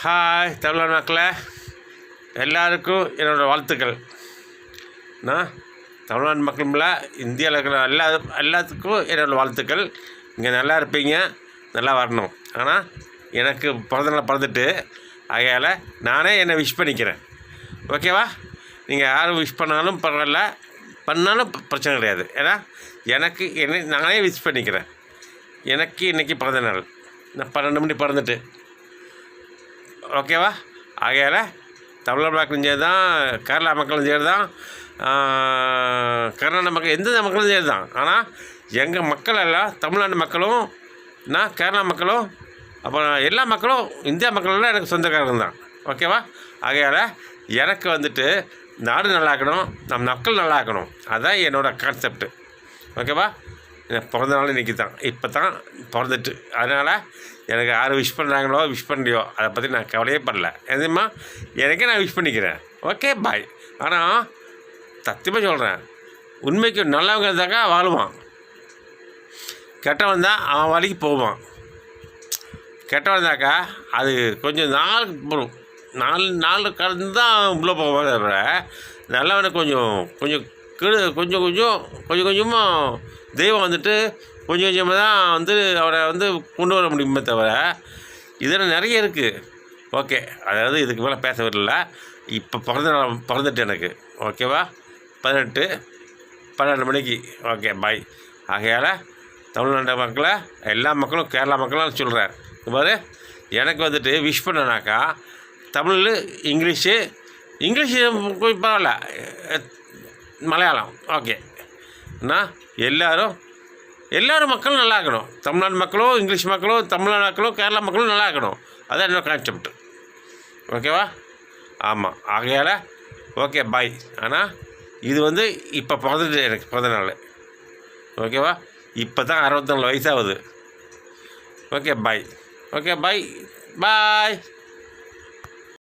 Hi Tamil Nadu மக்களே, எல்லாருக்கும் என்னோடய வாழ்த்துக்கள். நான் தமிழ்நாடு மக்கள் மேலே இந்தியாவில் இருக்கிற எல்லாத்துக்கும் என்னோடய வாழ்த்துக்கள். இங்கே நல்லா இருப்பீங்க, நல்லா வரணும். ஆனால் எனக்கு பிறந்தநாள் பிறந்துட்டு ஆகையால் நானே என்னை விஷ் பண்ணிக்கிறேன். ஓகேவா? நீங்கள் யாரும் விஷ் பண்ணாலும் பரவாயில்ல, பண்ணாலும் பிரச்சனை கிடையாது. ஏன்னா எனக்கு நானே விஷ் பண்ணிக்கிறேன். எனக்கு இன்றைக்கி பிறந்தநாள். நான் 12 மணி பிறந்துட்டு. ஓகேவா? ஆகையால் தமிழ்நாடு மக்களும் சரி தான், கேரளா மக்களும் சரி தான், கர்நாடக மக்கள், எந்த மக்களும் சரி தான். ஆனால் எங்கள் மக்கள் எல்லாம், தமிழ்நாடு மக்களும், நான் கேரளா மக்களும், அப்புறம் எல்லா மக்களும், இந்தியா மக்களெல்லாம் எனக்கு சொந்தக்காரங்க தான். ஓகேவா? ஆகையால் எனக்கு வந்துட்டு நாடு நல்லாக்கணும், நம் மக்கள் நல்லாக்கணும். அதுதான் என்னோடய கான்செப்ட்டு. ஓகேவா? எனக்கு பிறந்த நாள் இன்றைக்கி தான், இப்போ தான் பிறந்துட்டு. அதனால் எனக்கு யார் விஷ் பண்ணுறாங்களோ விஷ் பண்ணலையோ அதை பற்றி நான் கவலையே பண்ணல. எதுமா எனக்கே நான் விஷ் பண்ணிக்கிறேன். ஓகே, பாய். ஆனால் சத்தியமாக சொல்கிறேன், உண்மைக்கு நல்லவங்க இருந்தாக்கா வாழுவான், கெட்டவன் தான் அவன் வழிக்கு போவான். கெட்டவன் இருந்தாக்கா அது கொஞ்சம் நாள் போடும், 4 நாள் கடந்து தான் உள்ளே போவான். தவிர நல்லவனை கொஞ்சம் கொஞ்சம் கொஞ்சம் கொஞ்சமாக தெய்வம் வந்துட்டு கொஞ்சம் கொஞ்சமாக தான் வந்து அவரை வந்து கொண்டு வர முடியுமே தவிர இதில் நிறைய இருக்குது. ஓகே, அதாவது இதுக்கு மேலே பேச வரல. இப்போ பிறந்துட்டு எனக்கு. ஓகேவா? 12 மணிக்கு. ஓகே, பாய். ஆகையால் தமிழ்நாட்டு மக்களை, எல்லா மக்களும், கேரளா மக்களும் சொல்கிறேன். பாரு, எனக்கு வந்துட்டு விஷ் பண்ணனாக்கா தமிழ், இங்கிலீஷு பரவாயில்ல, மலையாளம். ஓகே, நான் எல்லோரும் மக்களும் நல்லா இருக்கணும். தமிழ்நாடு மக்களும், இங்கிலீஷ் மக்களும், தமிழ்நாடு மக்களும், கேரளா மக்களும் நல்லா இருக்கணும். அதுதான் என்னோடய கான்செப்ட். ஓகேவா? ஆமாம். ஆகையால் ஓகே, பாய். ஆனால் இது வந்து இப்போ பிறந்துட்டு எனக்கு பிறந்த நாள். ஓகேவா? இப்போ தான் 64 வயசாகுது. ஓகே, பாய். ஓகே, பாய்.